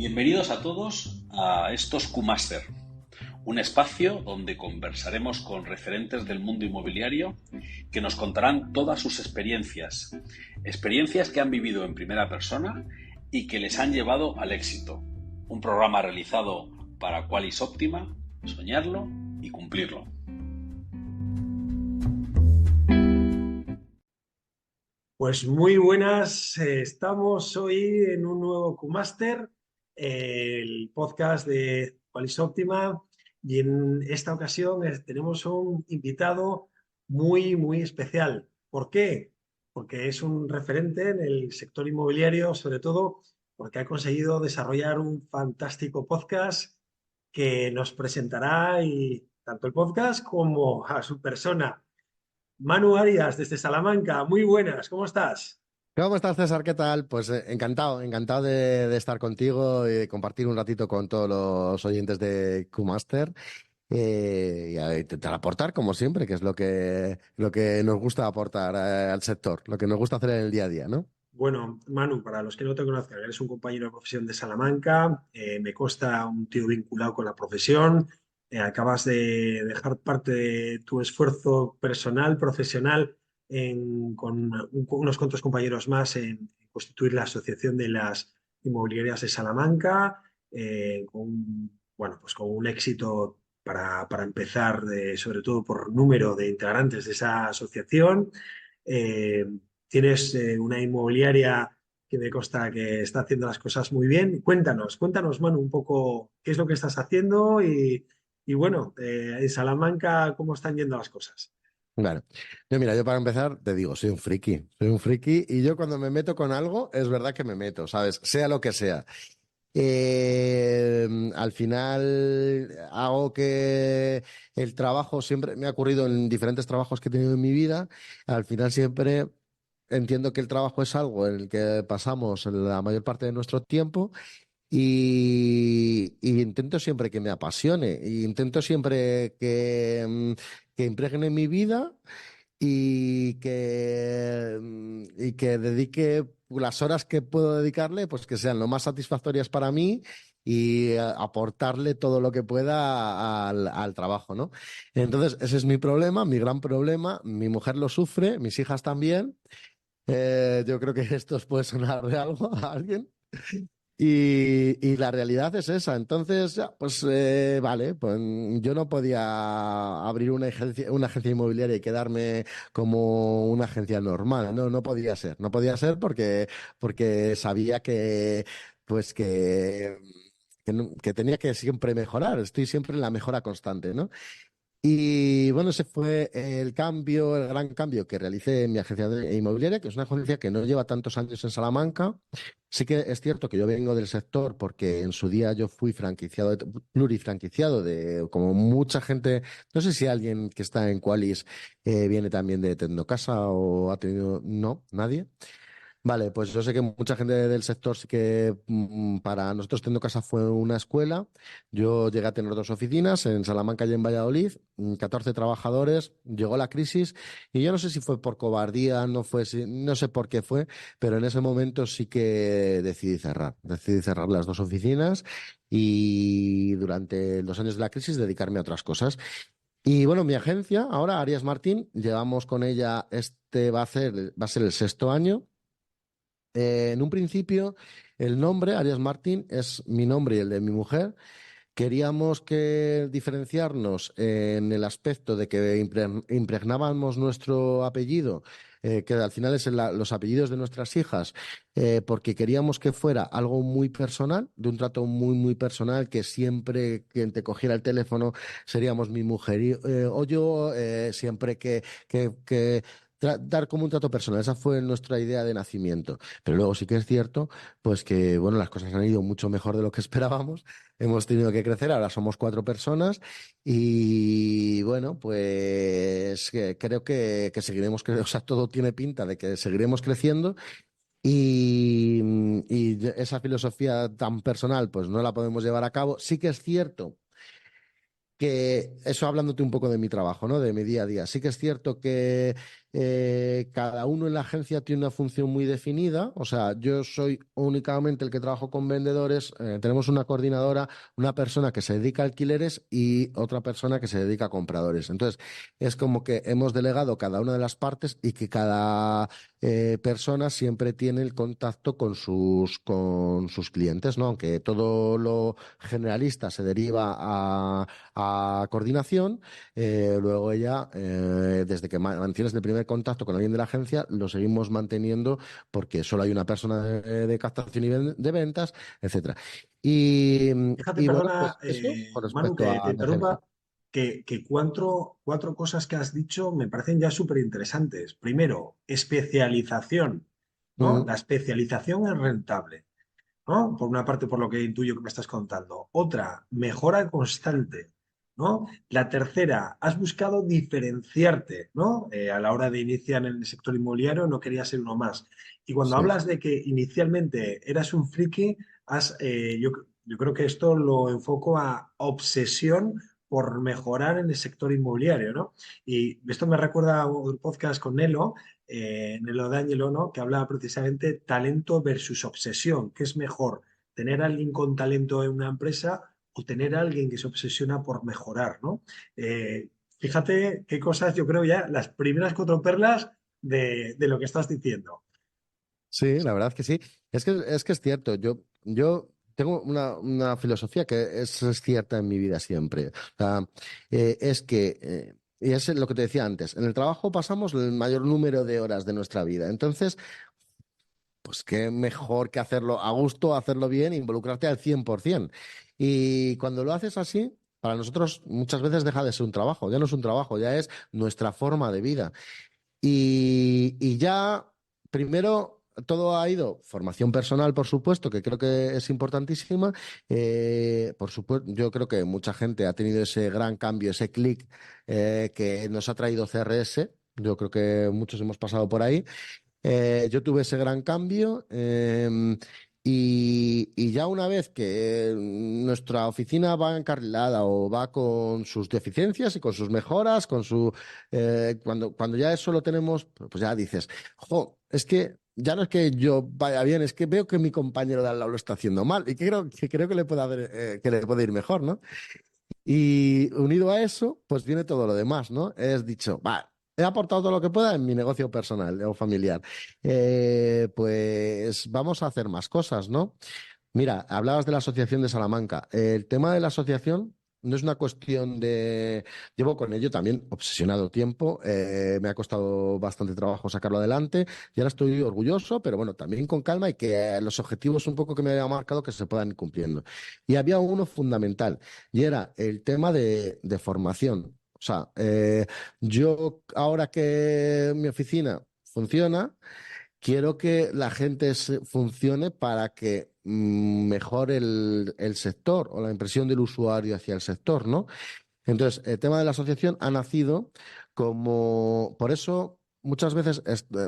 Bienvenidos a todos a estos Q-Master, un espacio donde conversaremos con referentes del mundo inmobiliario que nos contarán todas sus experiencias que han vivido en primera persona y que les han llevado al éxito. Un programa realizado para Qualis Optima, soñarlo y cumplirlo. Pues muy buenas, estamos hoy en un nuevo Q-Master, el podcast de Qualis Optima, y en esta ocasión tenemos un invitado muy especial. ¿Por qué? Porque es un referente en el sector inmobiliario, sobre todo porque ha conseguido desarrollar un fantástico podcast que nos presentará tanto el podcast como a su persona. Manu Arias, desde Salamanca, muy buenas, ¿cómo estás? ¿Cómo estás, César? ¿Qué tal? Pues encantado de estar contigo y de compartir un ratito con todos los oyentes de Q-Master y a intentar aportar, como siempre, que es lo que nos gusta aportar al sector, lo que nos gusta hacer en el día a día, ¿no? Bueno, Manu, para los que no te conozcan, eres un compañero de profesión de Salamanca, me consta un tío vinculado con la profesión, acabas de dejar parte de tu esfuerzo personal, profesional, con unos cuantos compañeros más en constituir la Asociación de las Inmobiliarias de Salamanca, bueno, pues con un éxito para empezar, sobre todo por número de integrantes de esa asociación. Eh, Tienes una inmobiliaria que me consta que está haciendo las cosas muy bien. Cuéntanos, Manu, un poco qué es lo que estás haciendo y bueno, en Salamanca, ¿cómo están yendo las cosas? Bueno, mira, yo para empezar te digo, soy un friki y yo cuando me meto con algo es verdad que me meto, ¿sabes? Sea lo que sea. Al final hago que el trabajo siempre me ha ocurrido en diferentes trabajos que he tenido en mi vida. Al final siempre entiendo que el trabajo es algo en el que pasamos la mayor parte de nuestro tiempo y intento siempre que me apasione, y intento siempre que impregne mi vida y que dedique las horas que puedo dedicarle, pues que sean lo más satisfactorias para mí y aportarle todo lo que pueda al trabajo, ¿no? Entonces, ese es mi problema, mi gran problema. Mi mujer lo sufre, mis hijas también. Yo creo que esto os puede sonar de algo a alguien. Y la realidad es esa. Entonces, ya, pues vale, pues yo no podía abrir una agencia inmobiliaria y quedarme como una agencia normal. No, no podía ser porque sabía pues que tenía que siempre mejorar. Estoy siempre en la mejora constante, ¿no? Y bueno, ese fue el cambio, el gran cambio que realicé en mi agencia inmobiliaria, que es una agencia que no lleva tantos años en Salamanca. Sí que es cierto que yo vengo del sector porque en su día yo fui franquiciado, plurifranquiciado de como mucha gente. No sé si alguien que está en Qualis viene también de Tecnocasa o ha tenido. No, nadie. Vale, pues yo sé que mucha gente del sector sí que para nosotros Tendo Casa fue una escuela. Yo llegué a tener dos oficinas en Salamanca y en Valladolid, 14 trabajadores, llegó la crisis y yo no sé si fue por cobardía, no sé por qué fue, pero en ese momento sí que decidí cerrar las dos oficinas y durante los años de la crisis dedicarme a otras cosas. Y bueno, mi agencia, ahora Arias Martín, llevamos con ella, va a ser el sexto año. En un principio, el nombre, Arias Martín, es mi nombre y el de mi mujer. Queríamos que diferenciarnos en el aspecto de que impregnábamos nuestro apellido, que al final es los apellidos de nuestras hijas, porque queríamos que fuera algo muy personal, de un trato muy personal, que siempre quien te cogiera el teléfono seríamos mi mujer o yo, siempre dar como un trato personal. Esa fue nuestra idea de nacimiento. Pero luego sí que es cierto, pues que bueno, las cosas han ido mucho mejor de lo que esperábamos. Hemos tenido que crecer, ahora somos cuatro personas y bueno, pues creo que seguiremos, o sea, todo tiene pinta de que seguiremos creciendo y esa filosofía tan personal pues no la podemos llevar a cabo. Sí que es cierto que eso hablándote un poco de mi trabajo, ¿no? De mi día a día. Sí que es cierto que cada uno en la agencia tiene una función muy definida. O sea, yo soy únicamente el que trabajo con vendedores, tenemos una coordinadora, una persona que se dedica a alquileres y otra persona que se dedica a compradores. Entonces, es como que hemos delegado cada una de las partes y que cada persona siempre tiene el contacto con sus clientes, ¿no? Aunque todo lo generalista se deriva a coordinación, luego ella, desde que mantienes el primer contacto con alguien de la agencia, lo seguimos manteniendo porque solo hay una persona de captación y de ventas, etcétera. Y, Fíjate, y bueno, pues perdona, eso con Manu, respecto que te a mi agencia. interrumpa, que cuatro cosas que has dicho me parecen ya súper interesantes. Primero, especialización, ¿no? Mm, La especialización es rentable, ¿no? Por una parte, por lo que intuyo que me estás contando. Otra, mejora constante, ¿no? La tercera, has buscado diferenciarte, ¿no? A la hora de iniciar en el sector inmobiliario no querías ser uno más. Y cuando sí. hablas de que inicialmente eras un friki, yo creo que esto lo enfoco a obsesión por mejorar en el sector inmobiliario, ¿no? Y esto me recuerda a un podcast con Nelo D'Angelo, ¿no? Que hablaba precisamente talento versus obsesión. ¿Qué es mejor? ¿Tener a alguien con talento en una empresa o tener a alguien que se obsesiona por mejorar, ¿no? Eh, Fíjate qué cosas, yo creo ya, las primeras cuatro perlas de lo que estás diciendo. Sí, la verdad que sí. Es que es cierto. Yo tengo una filosofía que es cierta en mi vida siempre. O sea, es que, y es lo que te decía antes, en el trabajo pasamos el mayor número de horas de nuestra vida. Entonces, pues qué mejor que hacerlo a gusto, hacerlo bien, involucrarte al 100%. Y cuando lo haces así, para nosotros muchas veces deja de ser un trabajo. Ya no es un trabajo, ya es nuestra forma de vida. Y ya, primero, todo ha ido, formación personal, por supuesto, que creo que es importantísima. Por supuesto, yo creo que mucha gente ha tenido ese gran cambio, ese clic que nos ha traído CRS. Yo creo que muchos hemos pasado por ahí. Yo tuve ese gran cambio. Y ya una vez que nuestra oficina va encarrilada o va con sus deficiencias y con sus mejoras, cuando ya eso lo tenemos, pues ya dices, jo, es que ya no es que yo vaya bien, es que veo que mi compañero de al lado lo está haciendo mal y que creo que que le puede ir mejor, ¿no? Y unido a eso, pues viene todo lo demás, ¿no? Es dicho, va, he aportado todo lo que pueda en mi negocio personal o familiar. Pues vamos a hacer más cosas, ¿no? Mira, hablabas de la Asociación de Salamanca. El tema de la asociación no es una cuestión de... Llevo con ello también obsesionado tiempo, me ha costado bastante trabajo sacarlo adelante y ahora estoy orgulloso, pero bueno, también con calma y que los objetivos un poco que me había marcado que se puedan ir cumpliendo. Y había uno fundamental y era el tema de formación. O sea, yo ahora que mi oficina funciona, quiero que la gente funcione para que mejore el sector o la impresión del usuario hacia el sector, ¿no? Entonces, el tema de la asociación ha nacido como... Por eso muchas veces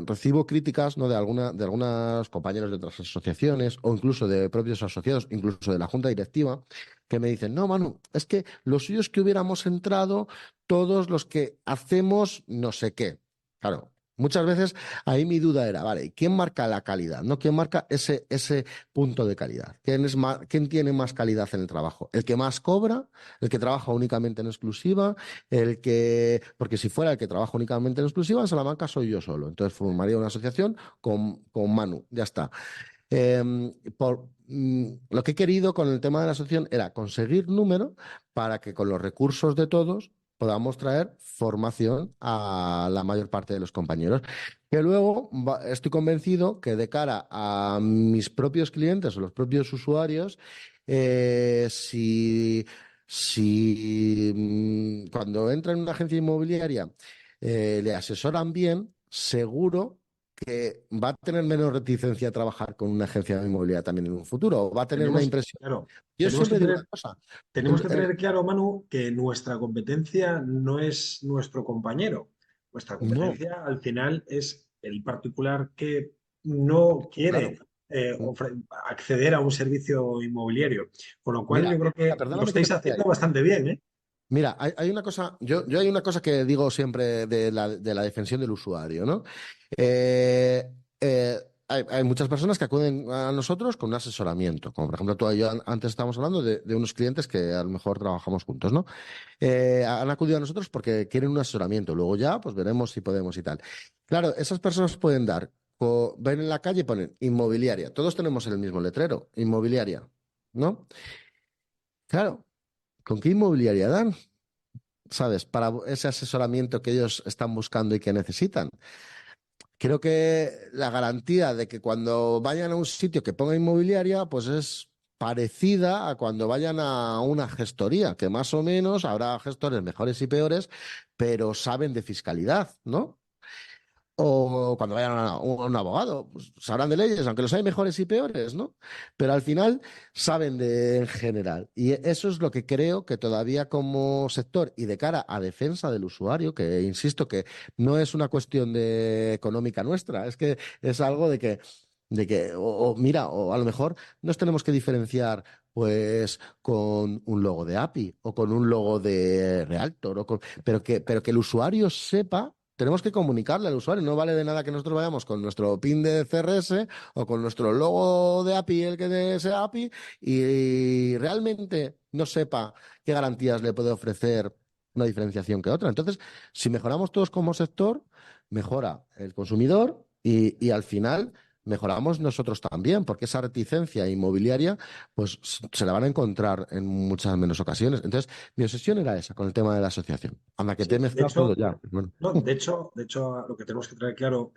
recibo críticas, ¿no? de algunos compañeros de otras asociaciones o incluso de propios asociados, incluso de la junta directiva, que me dicen, no, Manu, es que lo suyo es que hubiéramos entrado todos los que hacemos no sé qué. Claro. Muchas veces ahí mi duda era, vale, ¿quién marca la calidad? ¿No? ¿Quién marca ese punto de calidad? ¿Quién tiene más calidad en el trabajo? ¿El que más cobra? ¿El que trabaja únicamente en exclusiva? Porque si fuera el que trabaja únicamente en exclusiva, en Salamanca soy yo solo. Entonces formaría una asociación con Manu, ya está. Lo que he querido con el tema de la asociación era conseguir número para que con los recursos de todos podamos traer formación a la mayor parte de los compañeros. Que luego estoy convencido que de cara a mis propios clientes o los propios usuarios, si cuando entra en una agencia inmobiliaria le asesoran bien, seguro que va a tener menos reticencia a trabajar con una agencia inmobiliaria también en un futuro, o va a tener una Tenemos, impresión. claro, Yo siempre digo una cosa. tenemos que tener claro, Manu, que nuestra competencia no es nuestro compañero. Nuestra No, competencia al final es el particular que no claro. quiere acceder a un servicio inmobiliario. Con lo cual Mira, yo creo que lo perdóname que te estáis corte ahí. haciendo bastante bien, ¿eh? Mira, hay una cosa, yo hay una cosa que digo siempre de la defensión del usuario, ¿no? Eh, eh, hay muchas personas que acuden a nosotros con un asesoramiento, como por ejemplo tú y yo antes estábamos hablando de unos clientes que a lo mejor trabajamos juntos, ¿no? Han acudido a nosotros porque quieren un asesoramiento, luego ya pues veremos si podemos y tal. Claro, esas personas pueden dar, ven en la calle y ponen inmobiliaria, todos tenemos el mismo letrero, inmobiliaria, ¿no? Claro, ¿con qué inmobiliaria dan? ¿Sabes? Para ese asesoramiento que ellos están buscando y que necesitan. Creo que la garantía de que cuando vayan a un sitio que ponga inmobiliaria, pues es parecida a cuando vayan a una gestoría, que más o menos habrá gestores mejores y peores, pero saben de fiscalidad, ¿no? O cuando vayan a un abogado, pues sabrán de leyes, aunque los hay mejores y peores, ¿no? Pero al final saben de en general. Y eso es lo que creo que todavía como sector y de cara a defensa del usuario, que insisto que no es una cuestión de económica nuestra, es que es algo o mira, o a lo mejor nos tenemos que diferenciar pues con un logo de API o con un logo de Realtor, pero que el usuario sepa. Tenemos que comunicarle al usuario. No vale de nada que nosotros vayamos con nuestro PIN de CRS o con nuestro logo de API, el que de ese API, y realmente no sepa qué garantías le puede ofrecer una diferenciación que otra. Entonces, si mejoramos todos como sector, mejora el consumidor y al final mejoramos nosotros también, porque esa reticencia inmobiliaria, pues se la van a encontrar en muchas menos ocasiones. Entonces, mi obsesión era esa, con el tema de la asociación. Anda, que te he Sí, de mezclado todo hecho, ya. Bueno. no, de hecho, lo que tenemos que tener claro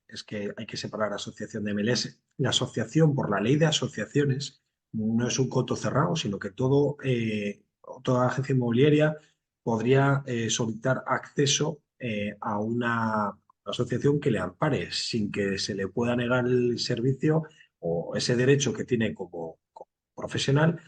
es que hay que separar asociación de MLS. La asociación, por la ley de asociaciones, no es un coto cerrado, sino que toda agencia inmobiliaria podría solicitar acceso a una asociación que le ampare sin que se le pueda negar el servicio o ese derecho que tiene como profesional,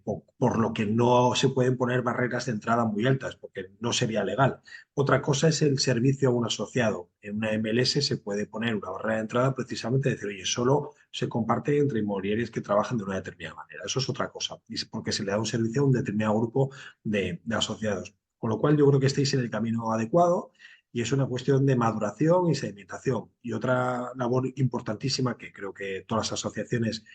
por lo que no se pueden poner barreras de entrada muy altas, porque no sería legal. Otra cosa es el servicio a un asociado. En una MLS se puede poner una barrera de entrada precisamente decir, oye, solo se comparte entre inmobiliarias que trabajan de una determinada manera. Eso es otra cosa, y es porque se le da un servicio a un determinado grupo de asociados. Con lo cual yo creo que estáis en el camino adecuado y es una cuestión de maduración y sedimentación. Y otra labor importantísima que creo que todas las asociaciones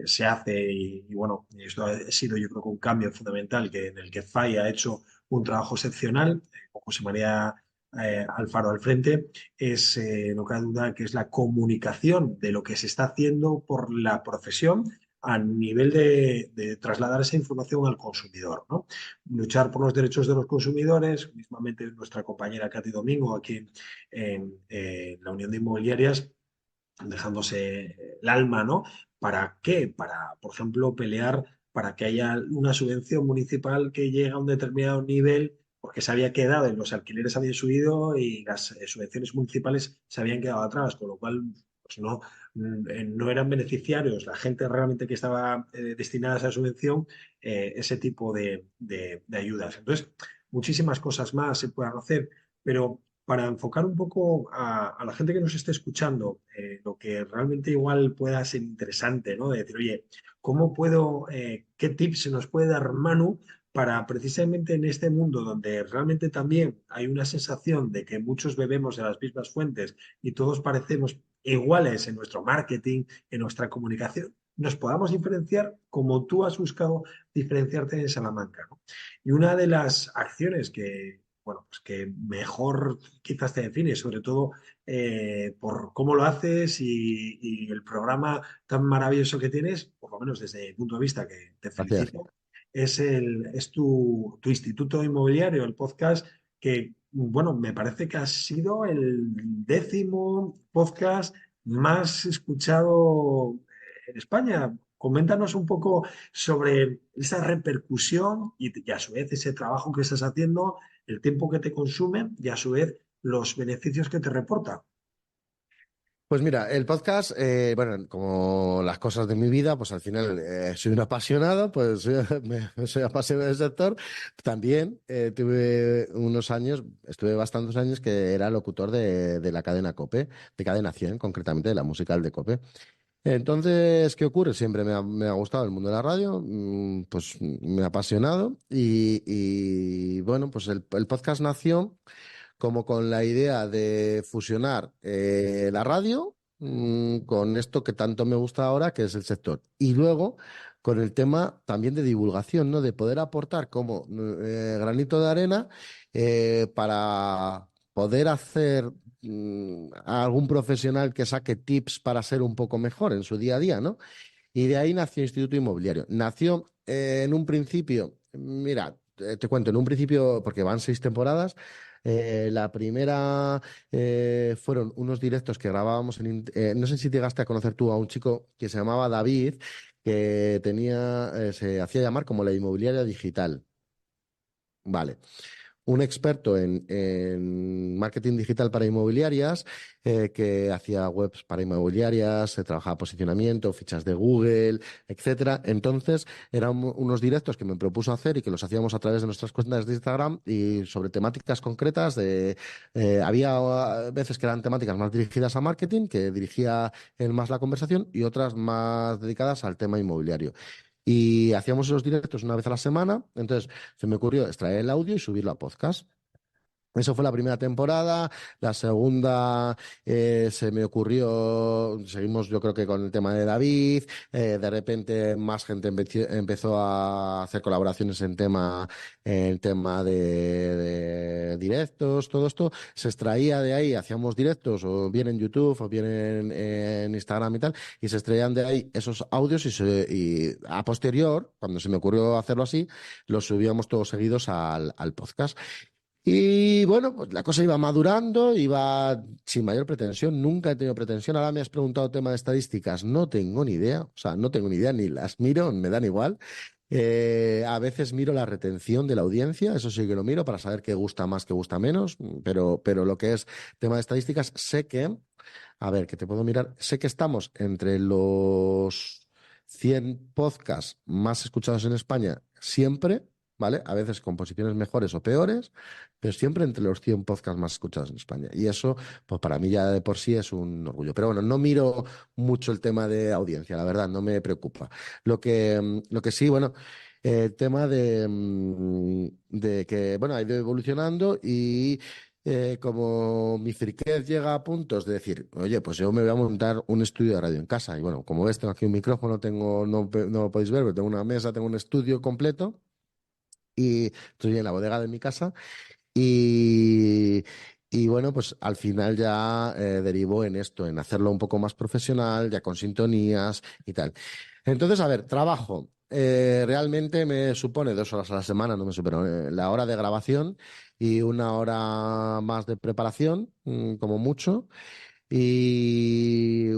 se hace y bueno, esto ha sido yo creo que un cambio fundamental en el que FAI ha hecho un trabajo excepcional, con José María Alfaro al frente, es no cabe duda que es la comunicación de lo que se está haciendo por la profesión a nivel de trasladar esa información al consumidor, ¿no? Luchar por los derechos de los consumidores, mismamente nuestra compañera Katy Domingo aquí en la Unión de Inmobiliarias, dejándose el alma, ¿no? ¿Para qué? Para, por ejemplo, pelear para que haya una subvención municipal que llegue a un determinado nivel, porque se había quedado, y los alquileres habían subido y las subvenciones municipales se habían quedado atrás, con lo cual pues no eran beneficiarios la gente realmente que estaba destinada a esa subvención, ese tipo de ayudas. Entonces, muchísimas cosas más se pueden hacer, pero para enfocar un poco a la gente que nos esté escuchando, lo que realmente igual pueda ser interesante, ¿no? De decir, oye, qué tips se nos puede dar Manu para precisamente en este mundo donde realmente también hay una sensación de que muchos bebemos de las mismas fuentes y todos parecemos iguales en nuestro marketing, en nuestra comunicación, nos podamos diferenciar como tú has buscado diferenciarte en Salamanca, ¿no? Y una de las acciones bueno, pues que mejor quizás te define, sobre todo por cómo lo haces y el programa tan maravilloso que tienes, por lo menos desde mi punto de vista, que te Gracias. felicito, es tu instituto inmobiliario, el podcast, que, bueno, me parece que ha sido el 10º podcast más escuchado en España. Coméntanos un poco sobre esa repercusión y a su vez ese trabajo que estás haciendo, el tiempo que te consume y a su vez los beneficios que te reporta. Pues mira, el podcast, bueno, como las cosas de mi vida, pues al final soy un apasionado, pues soy apasionado del sector. También tuve unos años, estuve bastantes años que era locutor de la cadena COPE, de Cadena 100, concretamente de la musical de COPE. Entonces, ¿qué ocurre? Siempre me ha gustado el mundo de la radio, pues me ha apasionado bueno, pues el podcast nació como con la idea de fusionar la radio con esto que tanto me gusta ahora, que es el sector. Y luego con el tema también de divulgación, ¿no? De poder aportar como granito de arena para poder hacer a algún profesional que saque tips para ser un poco mejor en su día a día, ¿no? Y de ahí nació Instituto Inmobiliario. Nació en un principio, mira, te cuento, en un principio, porque van 6 temporadas. La primera fueron unos directos que grabábamos no sé si llegaste a conocer tú a un chico que se llamaba David, que se hacía llamar como la inmobiliaria digital. Vale, un experto en marketing digital para inmobiliarias, que hacía webs para inmobiliarias, trabajaba posicionamiento, fichas de Google, etcétera. Entonces, eran unos directos que me propuso hacer y que los hacíamos a través de nuestras cuentas de Instagram y sobre temáticas concretas había veces que eran temáticas más dirigidas a marketing, que dirigía él más la conversación, y otras más dedicadas al tema inmobiliario. Y hacíamos esos directos una vez a la semana. Entonces se me ocurrió extraer el audio y subirlo a podcast. Eso fue la primera temporada. La segunda se me ocurrió, seguimos yo creo que con el tema de David. De repente más gente empezó a hacer colaboraciones en tema de directos. Todo esto se extraía de ahí, hacíamos directos o bien en YouTube o bien en Instagram y tal, y se extraían de ahí esos audios y a posterior, cuando se me ocurrió hacerlo así, los subíamos todos seguidos al podcast. Y bueno, pues la cosa iba madurando, iba sin mayor pretensión, nunca he tenido pretensión. Ahora me has preguntado tema de estadísticas, no tengo ni idea, o sea, no tengo ni idea, ni las miro, me dan igual. A veces miro la retención de la audiencia, eso sí que lo miro para saber qué gusta más, qué gusta menos, pero lo que es tema de estadísticas, sé que, a ver, que te puedo mirar, sé que estamos entre los 100 podcasts más escuchados en España siempre. ¿Vale? A veces con posiciones mejores o peores, pero siempre entre los 100 podcasts más escuchados en España. Y eso, pues para mí ya de por sí es un orgullo. Pero bueno, no miro mucho el tema de audiencia, la verdad, no me preocupa. Lo que sí, bueno, el tema de que, bueno, ha ido evolucionando y como mi friquez llega a puntos de decir, oye, pues yo me voy a montar un estudio de radio en casa. Y bueno, como ves, tengo aquí un micrófono, no lo podéis ver, pero tengo una mesa, tengo un estudio completo y estoy en la bodega de mi casa y, y bueno, pues al final ya derivó en esto, en hacerlo un poco más profesional, ya con sintonías y tal. Entonces, a ver, trabajo. Realmente me supone 2 horas a la semana, no me supero, la hora de grabación y una hora más de preparación, como mucho. Y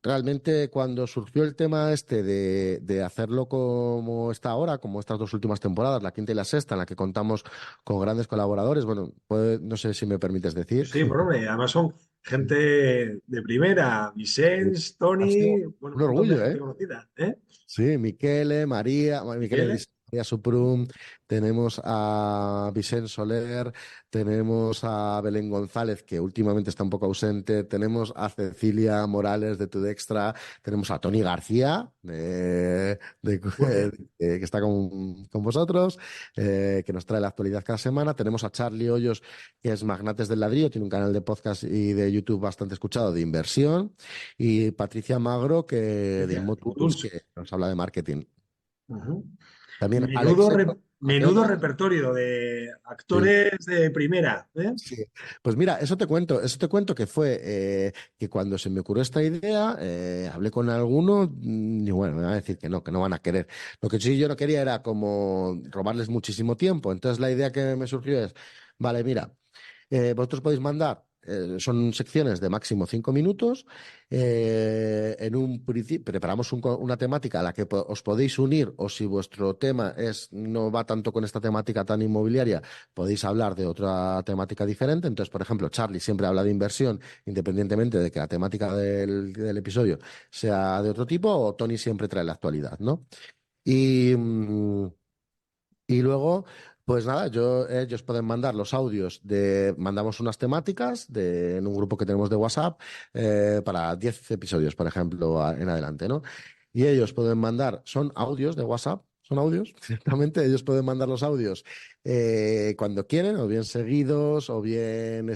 realmente cuando surgió el tema este de hacerlo como está ahora, como estas 2 últimas temporadas, la quinta y la sexta, en la que contamos con grandes colaboradores, bueno, no sé si me permites decir. Sí, bueno, además son gente de primera, Vicens, Ha sido Tony, bueno, un un montón de orgullo, gente ¿eh? conocida, ¿eh? Sí, Michele, Michele Miquel, María Suprum, tenemos a Vicente Soler, tenemos a Belén González, que últimamente está un poco ausente, tenemos a Cecilia Morales de Tudextra, tenemos a Tony García, muy bien. que está con vosotros, que nos trae la actualidad cada semana, tenemos a Charlie Hoyos, que es Magnates del Ladrillo, tiene un canal de podcast y de YouTube bastante escuchado de inversión, y Patricia Magro, de Patricia, Imotus, que nos habla de marketing. ujú. También Menudo, Alex menudo Macena. repertorio de Sí, actores de primera, ¿eh? sí. Pues mira, eso te cuento que fue que cuando se me ocurrió esta idea, hablé con alguno y bueno, me van a decir que no van a querer. Lo que sí yo no quería era como robarles muchísimo tiempo. Entonces la idea que me surgió es, vale, mira, vosotros podéis mandar, son secciones de máximo 5 minutos. En un principio preparamos una temática a la que os podéis unir, o si vuestro tema no va tanto con esta temática tan inmobiliaria, podéis hablar de otra temática diferente. Entonces, por ejemplo, Charlie siempre habla de inversión, independientemente de que la temática del episodio sea de otro tipo, o Tony siempre trae la actualidad, ¿no? Y, mm, y luego, Pues nada, ellos pueden mandar los audios mandamos unas temáticas en un grupo que tenemos de WhatsApp para 10 episodios, por ejemplo, en adelante, ¿no? Y ellos pueden mandar, son audios de WhatsApp, son audios, directamente, ellos pueden mandar los audios cuando quieren, o bien seguidos, o bien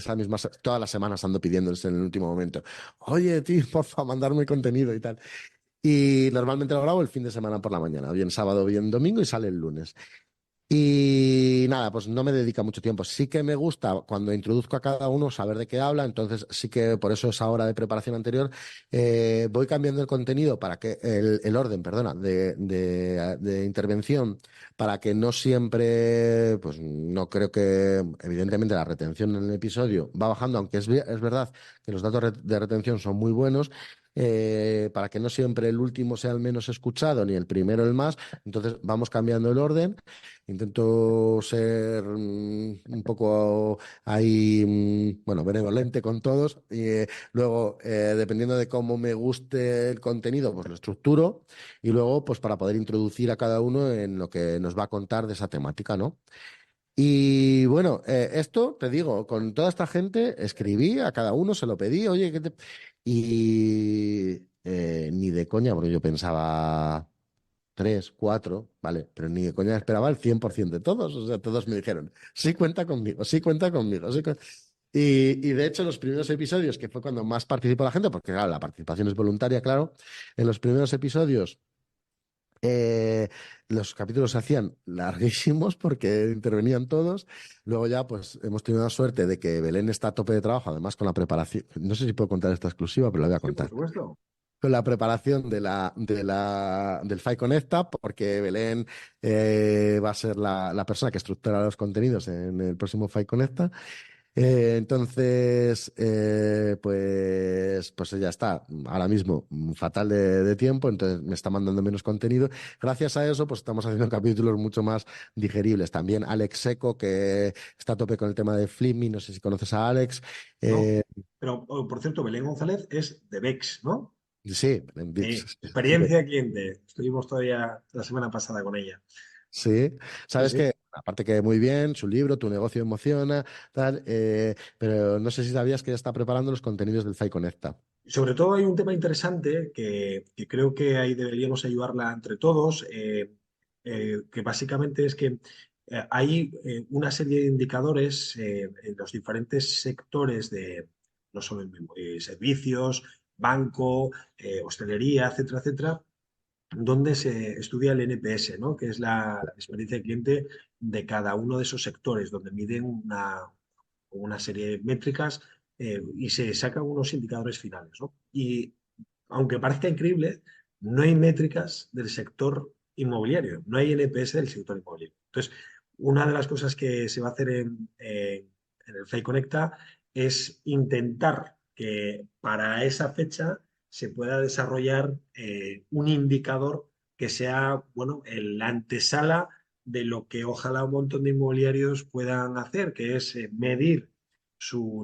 todas las semanas ando pidiéndoles en el último momento, oye, tío, porfa, mandarme contenido y tal. Y normalmente lo grabo el fin de semana por la mañana, bien sábado, bien domingo y sale el lunes. Y nada, pues no me dedica mucho tiempo. Sí que me gusta cuando introduzco a cada uno saber de qué habla, entonces sí que por eso esa hora de preparación anterior voy cambiando el contenido para que el orden, perdona, de intervención, para que no siempre, pues no creo que, evidentemente la retención en el episodio va bajando, aunque es verdad que los datos de retención son muy buenos. Para que no siempre el último sea el menos escuchado ni el primero el más, entonces vamos cambiando el orden. Intento ser un poco ahí, bueno, benevolente con todos. Y luego, dependiendo de cómo me guste el contenido, pues lo estructuro. Y luego, pues para poder introducir a cada uno en lo que nos va a contar de esa temática, ¿no? Y bueno, esto te digo, con toda esta gente escribí a cada uno, se lo pedí, oye, ¿qué te... Y ni de coña, porque yo pensaba tres, cuatro, vale, pero ni de coña esperaba el 100% de todos, o sea, todos me dijeron, sí cuenta conmigo, sí cuenta conmigo, y de hecho los primeros episodios, que fue cuando más participó la gente, porque claro, la participación es voluntaria, claro, en los primeros episodios eh, los capítulos se hacían larguísimos porque intervenían todos. Luego ya, pues hemos tenido la suerte de que Belén está a tope de trabajo, además con la preparación. No sé si puedo contar esta exclusiva, pero la voy a Sí, por contar. supuesto. Con la preparación del FI Conecta, porque Belén va a ser la persona que estructura los contenidos en el próximo FI Conecta. Pues ella está ahora mismo fatal de tiempo, entonces me está mandando menos contenido. Gracias a eso, pues estamos haciendo capítulos mucho más digeribles. También Alex Seco, que está a tope con el tema de Flimmy, no sé si conoces a Alex. No. Eh, Pero, por cierto, Belén González es de VEX, ¿no? sí, en VIX. Sí, Experiencia cliente. Estuvimos todavía la semana pasada con ella. sí, Sí, sabes sí. que, aparte que muy bien, su libro, Tu negocio emociona, tal, pero no sé si sabías que ya está preparando los contenidos del FI Conecta. Sobre todo hay un tema interesante que creo que ahí deberíamos ayudarla entre todos, que básicamente es que hay una serie de indicadores en los diferentes sectores de no solo servicios, banco, hostelería, etcétera, etcétera, donde se estudia el NPS, ¿no? Que es la experiencia de cliente de cada uno de esos sectores, donde miden una serie de métricas y se sacan unos indicadores finales, ¿no? Y aunque parezca increíble, no hay métricas del sector inmobiliario, no hay NPS del sector inmobiliario. Entonces, una de las cosas que se va a hacer en el FEI Conecta es intentar que para esa fecha se pueda desarrollar un indicador que sea, bueno, la antesala de lo que ojalá un montón de inmobiliarios puedan hacer, que es medir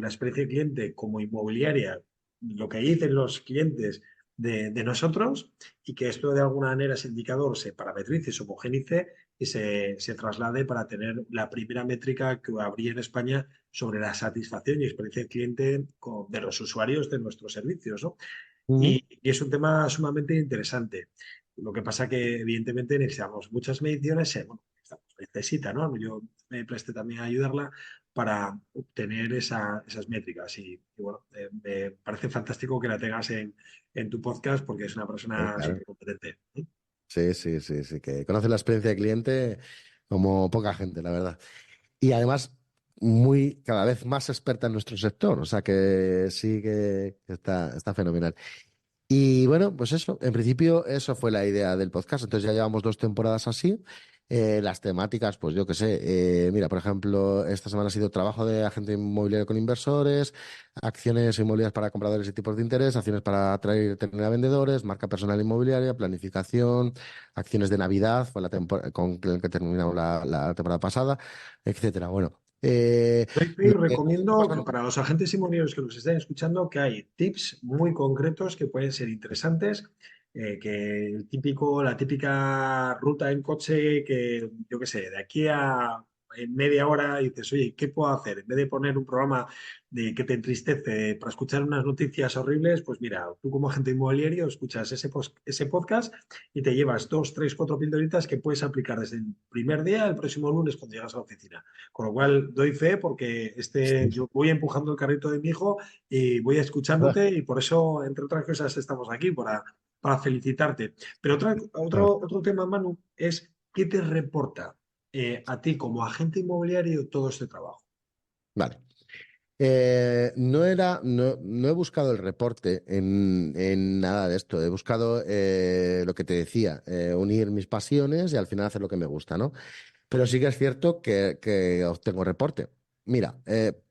la experiencia de cliente como inmobiliaria, lo que dicen los clientes de nosotros, y que esto de alguna manera, ese indicador, se parametrice, se homogenice y se traslade para tener la primera métrica que habría en España sobre la satisfacción y experiencia de cliente de los usuarios de nuestros servicios, ¿no? Ujú. Y es un tema sumamente interesante. Lo que pasa que, evidentemente, necesitamos muchas mediciones. Bueno, necesita, ¿no? Yo me presté también a ayudarla para obtener esas métricas. Y bueno, me parece fantástico que la tengas en tu podcast porque es una persona Claro. súper competente. Sí, sí, sí, sí, que conoce la experiencia de cliente como poca gente, la verdad. Y además, cada vez más experta en nuestro sector, o sea que sí que está fenomenal. Y bueno, pues eso, en principio eso fue la idea del podcast. Entonces ya llevamos 2 temporadas así. Las temáticas, pues yo qué sé, mira, por ejemplo, esta semana ha sido trabajo de agente inmobiliario con inversores, acciones inmobiliarias para compradores y tipos de interés, acciones para atraer y retener a vendedores, marca personal inmobiliaria, planificación, acciones de Navidad, fue la temporada con el que terminamos la temporada pasada, etcétera. Bueno, Y lo que está recomiendo que pasando. para los agentes inmobiliarios que nos estén escuchando, que hay tips muy concretos que pueden ser interesantes, que la típica ruta en coche que, yo qué sé, de aquí a en media hora y dices, oye, ¿qué puedo hacer? En vez de poner un programa de que te entristece para escuchar unas noticias horribles, pues mira, tú como agente inmobiliario escuchas ese podcast y te llevas dos, tres, cuatro pildoritas que puedes aplicar desde el primer día al próximo lunes cuando llegas a la oficina. Con lo cual doy fe porque yo voy empujando el carrito de mi hijo y voy escuchándote y por eso, entre otras cosas, estamos aquí para felicitarte. Pero otro tema, Manu, es qué te reporta a ti como agente inmobiliario todo este trabajo. Vale. No he buscado el reporte en nada de esto. He buscado lo que te decía, unir mis pasiones y al final hacer lo que me gusta, ¿no? Pero sí que es cierto que obtengo reporte. Mira,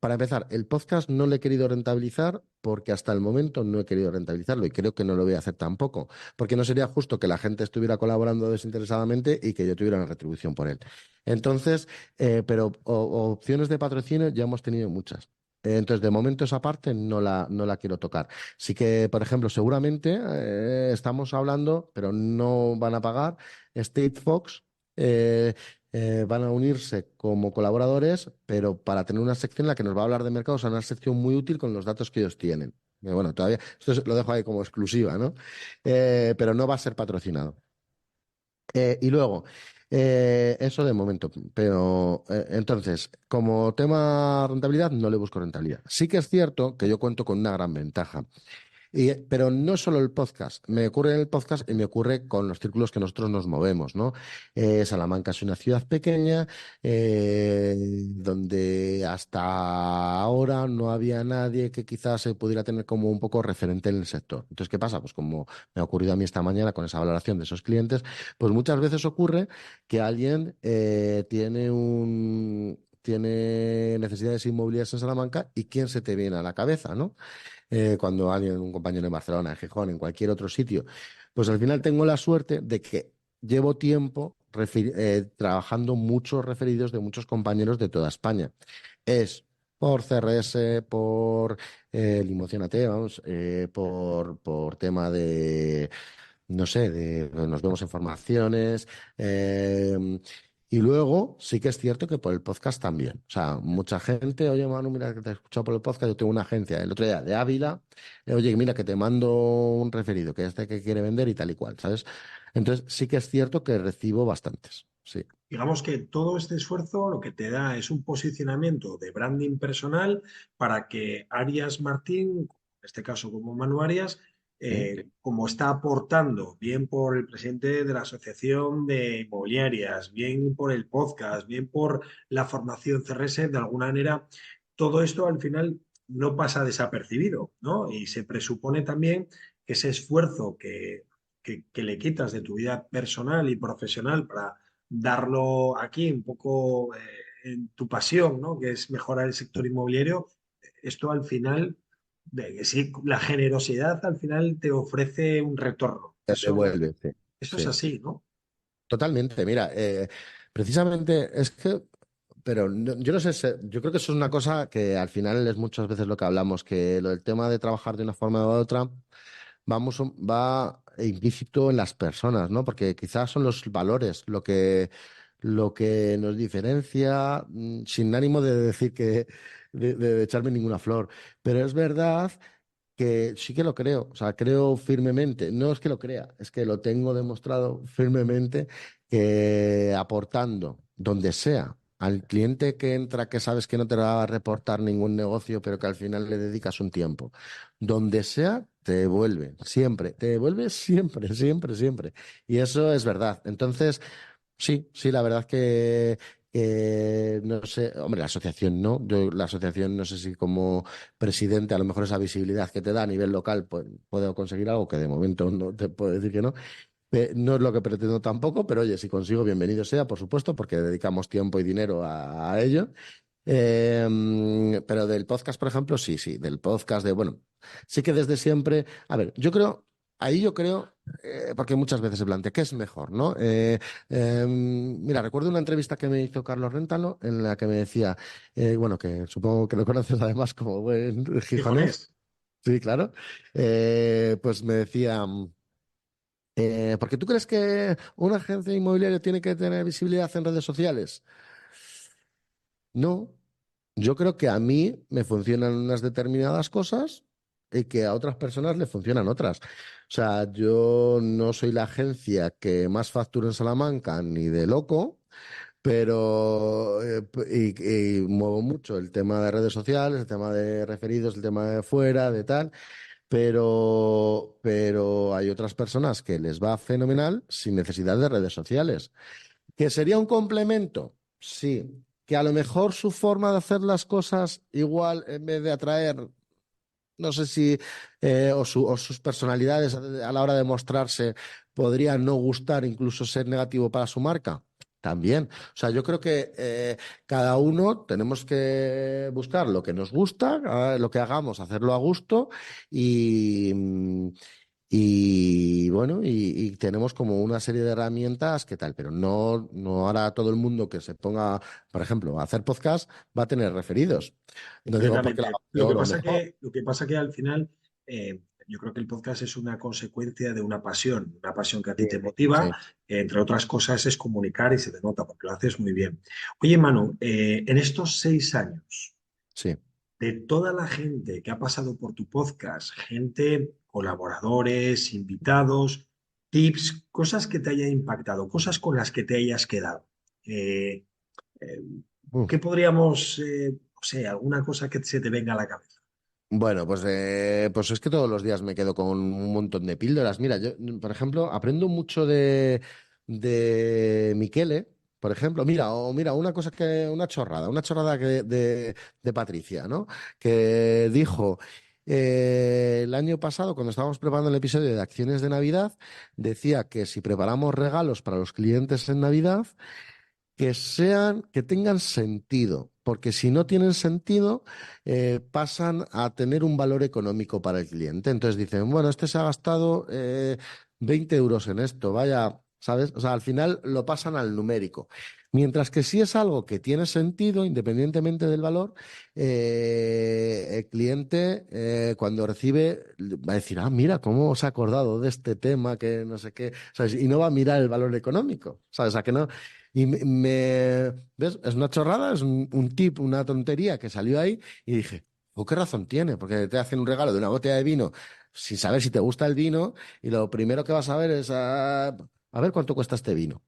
para empezar, el podcast no lo he querido rentabilizar porque hasta el momento no he querido rentabilizarlo y creo que no lo voy a hacer tampoco, porque no sería justo que la gente estuviera colaborando desinteresadamente y que yo tuviera una retribución por él. Entonces, pero opciones de patrocinio ya hemos tenido muchas. Entonces, de momento esa parte no la quiero tocar. Sí que, por ejemplo, seguramente estamos hablando, pero no van a pagar, State Fox. eh, Van a unirse como colaboradores, pero para tener una sección en la que nos va a hablar de mercado, o sea, una sección muy útil con los datos que ellos tienen. Bueno, todavía, lo dejo ahí como exclusiva, ¿no? Pero no va a ser patrocinado. Y luego, eso de momento, pero entonces, como tema rentabilidad, no le busco rentabilidad. Sí que es cierto que yo cuento con una gran ventaja. Pero no solo el podcast, me ocurre en el podcast y me ocurre con los círculos que nosotros nos movemos, ¿no? Salamanca es una ciudad pequeña donde hasta ahora no había nadie que quizás se pudiera tener como un poco referente en el sector. Entonces, ¿qué pasa? Pues como me ha ocurrido a mí esta mañana con esa valoración de esos clientes, pues muchas veces ocurre que alguien tiene necesidades inmobiliarias en Salamanca y quién se te viene a la cabeza, ¿no? Cuando alguien, un compañero en Barcelona, en Gijón, en cualquier otro sitio, pues al final tengo la suerte de que llevo tiempo trabajando muchos referidos de muchos compañeros de toda España. Es por CRS, por Limocionate, vamos, por tema de no sé, nos vemos en formaciones. Y luego sí que es cierto que por el podcast también. O sea, mucha gente, oye, Manu, mira que te he escuchado por el podcast, yo tengo una agencia el otro día de Ávila, oye, mira que te mando un referido, que este que quiere vender y tal y cual, ¿sabes? Entonces sí que es cierto que recibo bastantes, sí. Digamos que todo este esfuerzo lo que te da es un posicionamiento de branding personal para que Arias Martín, en este caso como Manu Arias, ¿Mm? como está aportando, bien por el presidente de la Asociación de Inmobiliarias, bien por el podcast, bien por la formación CRS, de alguna manera, todo esto al final no pasa desapercibido, ¿no? Y se presupone también que ese esfuerzo que le quitas de tu vida personal y profesional para darlo aquí un poco en tu pasión, ¿no? Que es mejorar el sector inmobiliario, esto al final, sí, la generosidad al final te ofrece un retorno. Te devuelve, sí. Eso es Sí. así, ¿no? Totalmente, mira, precisamente es que, pero yo no sé, yo creo que eso es una cosa que al final es muchas veces lo que hablamos, que lo del tema de trabajar de una forma u otra, va implícito en las personas, ¿no? Porque quizás son los valores lo que nos diferencia, sin ánimo de decir de echarme ninguna flor, pero es verdad que sí que lo creo, o sea, creo firmemente, no es que lo crea, es que lo tengo demostrado firmemente que aportando donde sea al cliente que entra, que sabes que no te va a reportar ningún negocio, pero que al final le dedicas un tiempo, donde sea, te devuelve, siempre, te devuelve siempre, siempre, siempre. Y eso es verdad. Entonces, sí, sí, la verdad que no sé, hombre, la asociación no, yo la asociación no sé si como presidente a lo mejor esa visibilidad que te da a nivel local pues, puedo conseguir algo que de momento no te puedo decir que no. No es lo que pretendo tampoco, pero oye, si consigo, bienvenido sea, por supuesto, porque dedicamos tiempo y dinero a ello. Pero del podcast, por ejemplo, sí, sí, del podcast bueno, sí que desde siempre, a ver, yo creo, porque muchas veces se plantea, ¿qué es mejor, no? Mira, recuerdo una entrevista que me hizo Carlos Réntalo en la que me decía, bueno, que supongo que lo conoces además como buen gijonés, Gijonés. sí, claro, pues me decía... ¿por qué tú crees que una agencia inmobiliaria tiene que tener visibilidad en redes sociales? No, yo creo que a mí me funcionan unas determinadas cosas y que a otras personas le funcionan otras. O sea, yo no soy la agencia que más factura en Salamanca ni de loco, pero y muevo mucho el tema de redes sociales, el tema de referidos, el tema de fuera, de tal, pero hay otras personas que les va fenomenal sin necesidad de redes sociales. ¿Que sería un complemento? Sí. Que a lo mejor su forma de hacer las cosas igual, en vez de atraer, no sé si, o sus personalidades a la hora de mostrarse, podrían no gustar, incluso ser negativo para su marca. También. O sea, yo creo que cada uno tenemos que buscar lo que nos gusta, lo que hagamos, hacerlo a gusto y, y bueno, y tenemos como una serie de herramientas que tal, pero no ahora todo el mundo que se ponga, por ejemplo, a hacer podcast va a tener referidos. No digo porque lo haga Completamente. peor o mejor. Lo que pasa que al final, yo creo que el podcast es una consecuencia de una pasión que a ti Sí, te motiva, sí, entre otras cosas es comunicar y se te nota porque lo haces muy bien. Oye, Manu, en estos 6 años, sí. de toda la gente que ha pasado por tu podcast, gente, colaboradores, invitados, tips, cosas que te hayan impactado, cosas con las que te hayas quedado. Eh, eh, Mm. ¿Qué podríamos, no sé, alguna cosa que se te venga a la cabeza? Bueno, pues es que todos los días me quedo con un montón de píldoras. Mira, yo, por ejemplo, aprendo mucho de Michele, por ejemplo. Mira, una chorrada de Patricia, ¿no? Que dijo el año pasado, cuando estábamos preparando el episodio de Acciones de Navidad, decía que si preparamos regalos para los clientes en Navidad, que tengan sentido, porque si no tienen sentido, pasan a tener un valor económico para el cliente. Entonces dicen, bueno, este se ha gastado 20 euros en esto, vaya, ¿sabes? O sea, al final lo pasan al numérico. Mientras que si es algo que tiene sentido, independientemente del valor, el cliente cuando recibe va a decir, ah, mira, ¿cómo os ha acordado de este tema que no sé qué? ¿Sabes? Y no va a mirar el valor económico, ¿sabes? A que no. ¿Ves? Es una chorrada, es un tip, una tontería que salió ahí y dije, oh, qué razón tiene, porque te hacen un regalo de una botella de vino sin saber si te gusta el vino y lo primero que vas a ver es a ver cuánto cuesta este vino.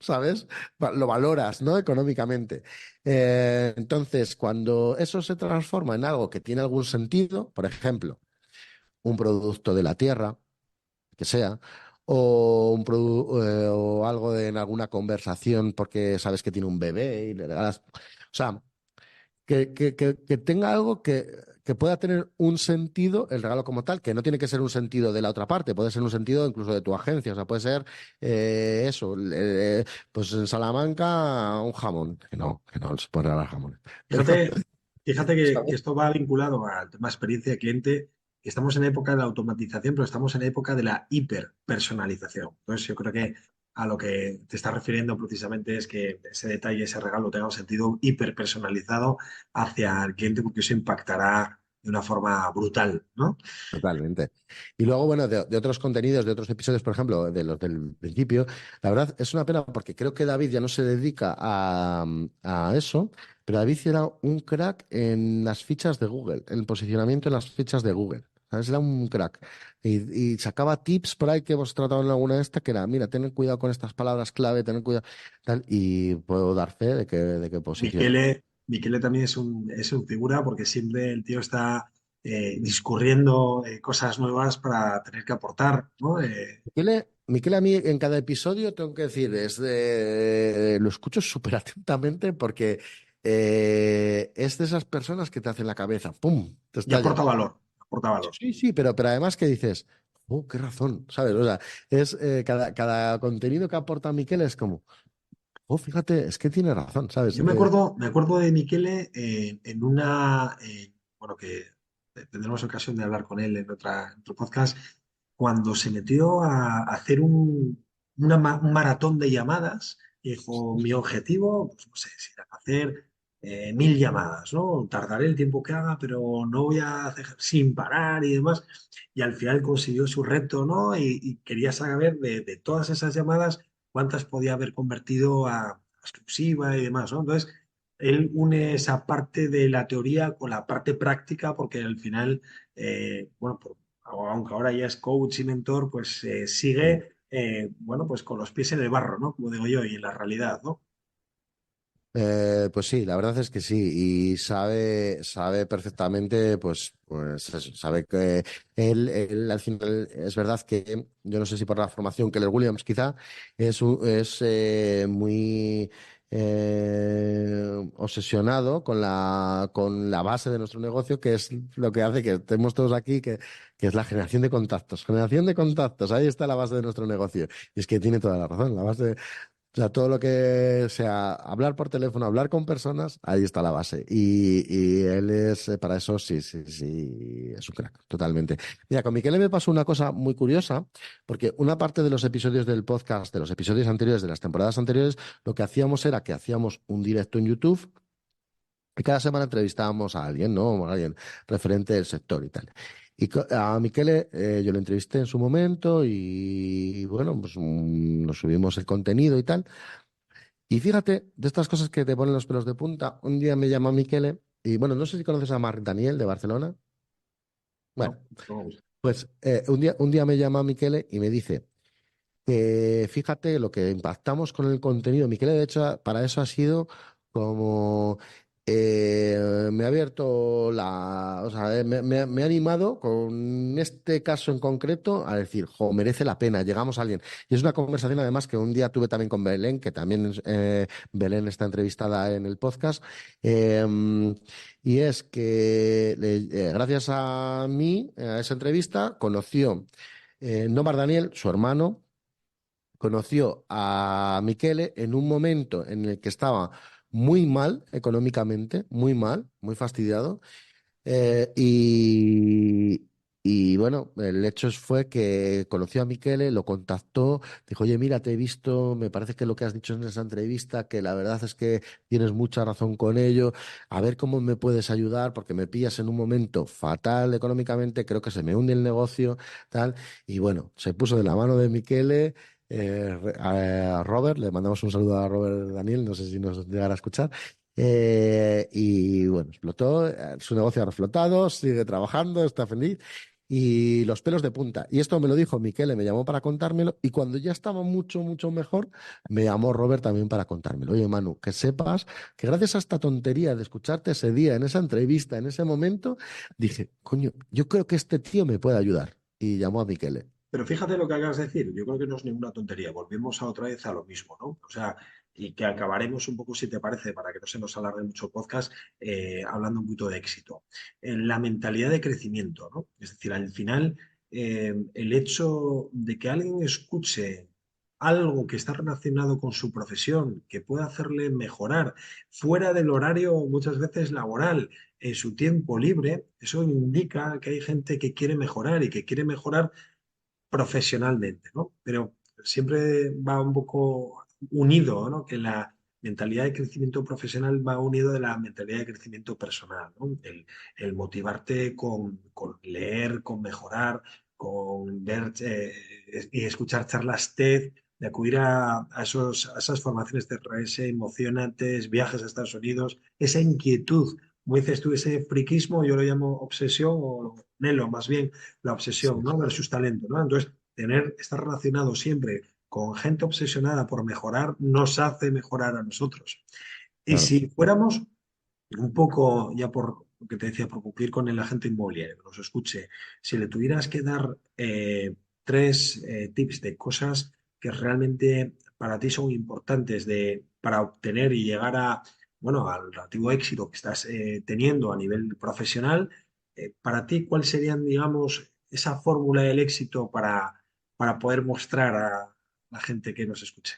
¿Sabes? Lo valoras, ¿no? Económicamente. Entonces, cuando eso se transforma en algo que tiene algún sentido, por ejemplo, un producto de la tierra, que sea, o algo en alguna conversación porque sabes que tiene un bebé y le regalas. O sea, que tenga algo que pueda tener un sentido, el regalo como tal, que no tiene que ser un sentido de la otra parte, puede ser un sentido incluso de tu agencia, o sea, puede ser pues en Salamanca un jamón, que no se puede regalar jamones. Pero, Fíjate, fíjate que ¿sabes? esto va vinculado al tema experiencia de cliente. Estamos en época de la automatización, pero estamos en época de la hiperpersonalización. Entonces, yo creo que a lo que te estás refiriendo precisamente es que ese detalle, ese regalo tenga un sentido hiperpersonalizado hacia el cliente, porque eso impactará de una forma brutal, ¿no? Totalmente. Y luego, bueno, de otros contenidos, de otros episodios, por ejemplo, de los del principio, la verdad es una pena porque creo que David ya no se dedica a eso, pero David era un crack en las fichas de Google, en el posicionamiento en las fichas de Google. ¿Sabes? Era un crack. Y sacaba tips por ahí que hemos tratado en alguna de estas, que era, mira, ten cuidado con estas palabras clave, ten cuidado, tal, y puedo dar fe de que posiciona. Michele también es un figura porque siempre el tío está discurriendo cosas nuevas para tener que aportar, ¿no? Miquel, a mí en cada episodio tengo que decir, lo escucho súper atentamente porque es de esas personas que te hacen la cabeza, ¡pum! Te Y estalla. aporta Sí, valor. sí, sí, pero además que dices, oh, qué razón, ¿sabes? O sea, cada contenido que aporta Miquel es como, oh, fíjate, es que tiene razón, ¿sabes? Yo me acuerdo de Michele en una, bueno, que tendremos ocasión de hablar con él en otro podcast, cuando se metió a hacer un maratón de llamadas, y dijo, mi objetivo, pues no sé, si era hacer 1000 llamadas, ¿no? Tardaré el tiempo que haga, pero no voy a hacer sin parar y demás. Y al final consiguió su reto, ¿no? Y quería saber de todas esas llamadas, cuántas podía haber convertido a exclusiva y demás, ¿no? Entonces, él une esa parte de la teoría con la parte práctica, porque al final, bueno, aunque ahora ya es coach y mentor, pues Mm. sigue, bueno, pues con los pies en el barro, ¿no? Como digo yo, y en la realidad, ¿no? Pues sí, la verdad es que sí, y sabe perfectamente, pues eso, sabe que él al final es verdad que yo no sé si por la formación que Williams quizá es muy obsesionado con la base de nuestro negocio, que es lo que hace que estemos todos aquí, que es la generación de contactos. Generación de contactos, ahí está la base de nuestro negocio. Y es que tiene toda la razón, la base. O sea, todo lo que sea hablar por teléfono, hablar con personas, ahí está la base. Y él es, para eso, sí, sí, sí, es un crack, totalmente. Mira, con Miquel me pasó una cosa muy curiosa, porque una parte de los episodios del podcast, de los episodios anteriores, de las temporadas anteriores, lo que hacíamos era que hacíamos un directo en YouTube y cada semana entrevistábamos a alguien, ¿no? A alguien referente del sector y tal. A Michele yo lo entrevisté en su momento y, bueno, pues nos subimos el contenido y tal. Y fíjate, de estas cosas que te ponen los pelos de punta, un día me llama Michele y, bueno, no sé si conoces a Marc Daniel de Barcelona. Bueno, No, no. pues un día me llama Michele y me dice que fíjate lo que impactamos con el contenido. Miquel, de hecho, para eso ha sido como me ha abierto o sea, me ha animado con este caso en concreto a decir, jo, merece la pena, llegamos a alguien. Y es una conversación además que un día tuve también con Belén, que también Belén está entrevistada en el podcast, y es que gracias a mí, a esa entrevista, conoció Nomar Daniel, su hermano, conoció a Michele en un momento en el que estaba muy mal económicamente, muy mal, muy fastidiado. eh, y, y bueno, el hecho fue que conoció a Michele, lo contactó, dijo, oye, mira, te he visto, me parece que lo que has dicho en esa entrevista, que la verdad es que tienes mucha razón con ello, a ver cómo me puedes ayudar, porque me pillas en un momento fatal económicamente, creo que se me hunde el negocio, tal. Y bueno, se puso de la mano de Michele. A Robert, le mandamos un saludo a Robert Daniel, no sé si nos llegará a escuchar. Y bueno, explotó, su negocio ha reflotado, sigue trabajando, está feliz y los pelos de punta. Y esto me lo dijo Michele, me llamó para contármelo y cuando ya estaba mucho, mucho mejor, me llamó Robert también para contármelo. Oye, Manu, que sepas que gracias a esta tontería de escucharte ese día, en esa entrevista, en ese momento, dije, coño, yo creo que este tío me puede ayudar. Y llamó a Michele. Pero fíjate lo que acabas de decir, yo creo que no es ninguna tontería, volvemos a otra vez a lo mismo, ¿no? O sea, y que acabaremos un poco, si te parece, para que no se nos alargue mucho el podcast, hablando un poquito de éxito. La mentalidad de crecimiento, ¿no? Es decir, al final, el hecho de que alguien escuche algo que está relacionado con su profesión, que pueda hacerle mejorar fuera del horario muchas veces laboral, en su tiempo libre, eso indica que hay gente que quiere mejorar y que quiere mejorar profesionalmente, ¿no? Pero siempre va un poco unido, ¿no? Que la mentalidad de crecimiento profesional va unido de la mentalidad de crecimiento personal, ¿no? El motivarte con leer, con mejorar, con ver y escuchar charlas TED, de acudir a esas formaciones de RS emocionantes, viajes a Estados Unidos, esa inquietud, como dices tú, ese friquismo, yo lo llamo obsesión o anhelo más bien, la obsesión, Sí, ¿no? Versus talento, ¿no? Entonces, estar relacionado siempre con gente obsesionada por mejorar nos hace mejorar a nosotros. Y claro. si fuéramos un poco, ya por lo que te decía, por cumplir con el agente inmobiliario, que nos escuche, si le tuvieras que dar tres tips de cosas que realmente para ti son importantes para obtener y llegar bueno, al relativo éxito que estás teniendo a nivel profesional, para ti, ¿cuáles serían, digamos, esa fórmula del éxito para poder mostrar a la gente que nos escuche?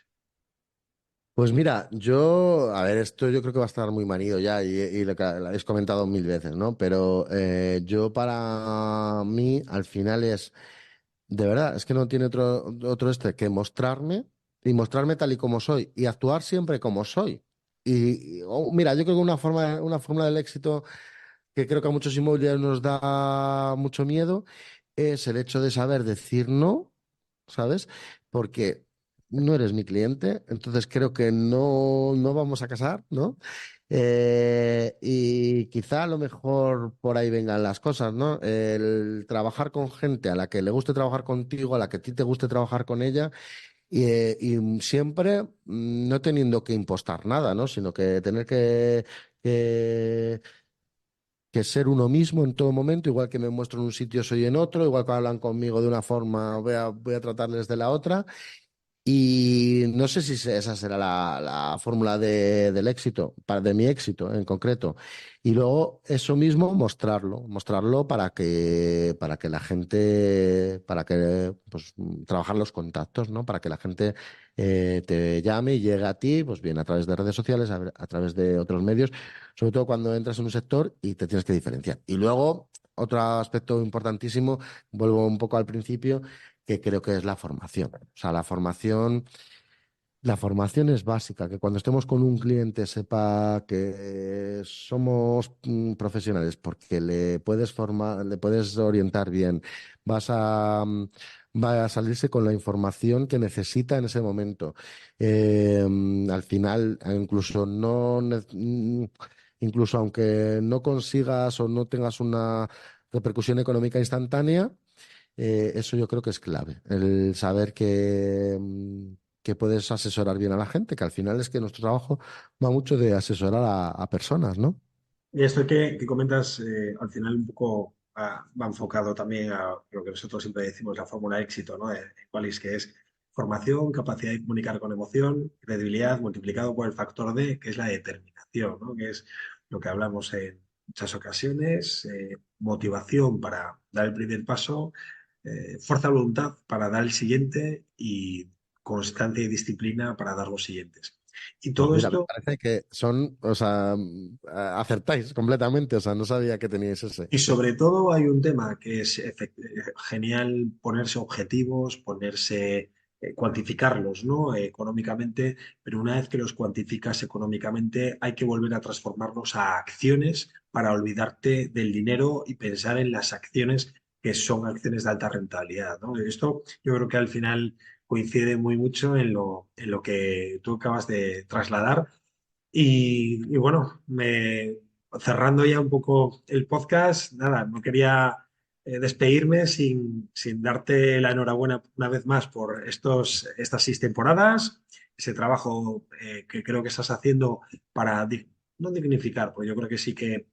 Pues mira, yo, a ver, esto yo creo que va a estar muy manido ya y lo habéis comentado mil veces, ¿no? Pero yo para mí al final es, de verdad, es que no tiene otro que mostrarme y mostrarme tal y como soy y actuar siempre como soy. Mira, yo creo que una fórmula del éxito que creo que a muchos inmobiliarios nos da mucho miedo es el hecho de saber decir no, ¿sabes? Porque no eres mi cliente, entonces creo que no vamos a casar, ¿no? Y quizá a lo mejor por ahí vengan las cosas, ¿no? El trabajar con gente a la que le guste trabajar contigo, a la que a ti te guste trabajar con ella, y siempre no teniendo que impostar nada, ¿no? Sino que tener que, que ser uno mismo en todo momento, igual que me muestro en un sitio, soy en otro, igual que hablan conmigo de una forma, voy a tratarles de la otra. Y no sé si esa será la fórmula del éxito, de mi éxito en concreto. Y luego eso mismo mostrarlo para que la gente, pues trabajar los contactos, ¿no? Para que la gente te llame y llegue a ti, pues bien, a través de redes sociales, a través de otros medios, sobre todo cuando entras en un sector y te tienes que diferenciar. Y luego, otro aspecto importantísimo, vuelvo un poco al principio, que creo que es la formación. O sea, la formación es básica, que cuando estemos con un cliente sepa que somos profesionales porque le puedes formar, le puedes orientar bien, va a salirse con la información que necesita en ese momento. Al final, incluso aunque no consigas o no tengas una repercusión económica instantánea, eso yo creo que es clave, el saber que puedes asesorar bien a la gente, que al final es que nuestro trabajo va mucho de asesorar a personas, ¿no? Y esto que comentas, al final un poco va enfocado también a lo que nosotros siempre decimos, la fórmula de éxito, ¿no? De Qualis, que es formación, capacidad de comunicar con emoción, credibilidad, multiplicado por el factor D, que es la determinación, ¿no? Que es lo que hablamos en muchas ocasiones, motivación para dar el primer paso, fuerza de voluntad para dar el siguiente y constancia y disciplina para dar los siguientes. Y Pues todo mira, me esto. parece que o sea, acertáis completamente, o sea, no sabía que teníais ese. Y sobre todo hay un tema que es genial ponerse objetivos, cuantificarlos, ¿no? Económicamente, pero una vez que los cuantificas económicamente hay que volver a transformarlos a acciones para olvidarte del dinero y pensar en las acciones que son acciones de alta rentabilidad, ¿no? Esto yo creo que al final coincide muy mucho en lo que tú acabas de trasladar y bueno, cerrando ya un poco el podcast, nada, no quería despedirme sin darte la enhorabuena una vez más por estas 6 temporadas, ese trabajo que creo que estás haciendo para no dignificar, porque yo creo que sí que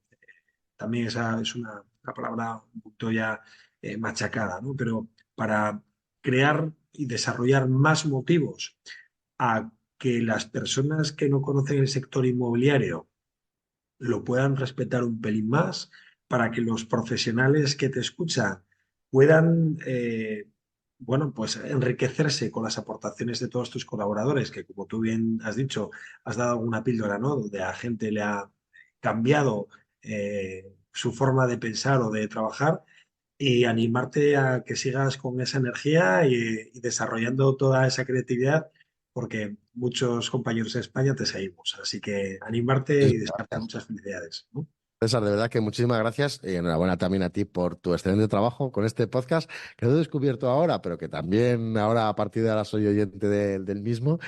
también esa es una palabra un poquito ya machacada, ¿no? Pero para crear y desarrollar más motivos a que las personas que no conocen el sector inmobiliario lo puedan respetar un pelín más, para que los profesionales que te escuchan puedan, bueno, pues enriquecerse con las aportaciones de todos tus colaboradores, que como tú bien has dicho, has dado alguna píldora, ¿no? Donde a gente le ha cambiado su forma de pensar o de trabajar y animarte a que sigas con esa energía y desarrollando toda esa creatividad, porque muchos compañeros de España te seguimos. Así que animarte y desearte Gracias. muchas felicidades, ¿no? César, de verdad que muchísimas gracias y enhorabuena también a ti por tu excelente trabajo con este podcast que lo he descubierto ahora, pero que también ahora a partir de ahora soy oyente del mismo.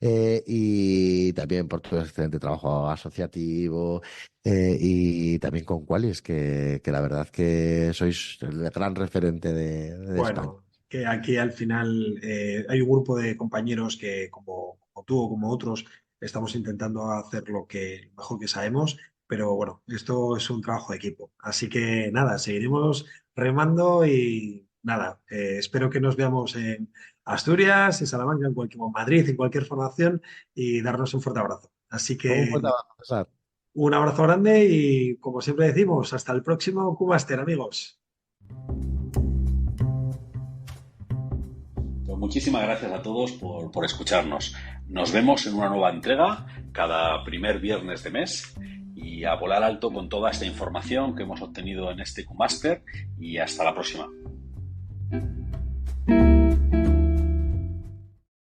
Y también por tu excelente trabajo asociativo, y también con Qualis, que la verdad que sois el gran referente de España. Bueno, que aquí al final hay un grupo de compañeros que, como tú o como otros, estamos intentando hacer lo mejor que sabemos, pero bueno, esto es un trabajo de equipo. Así que nada, seguiremos remando y nada, espero que nos veamos en Asturias, en Salamanca, en Madrid, en cualquier formación y darnos un fuerte abrazo. Así Un fuerte que abrazo, César. un abrazo grande y como siempre decimos, hasta el próximo Cumaster, amigos. Pues muchísimas gracias a todos por escucharnos. Nos vemos en una nueva entrega cada primer viernes de mes y a volar alto con toda esta información que hemos obtenido en este Q-Master y hasta la próxima.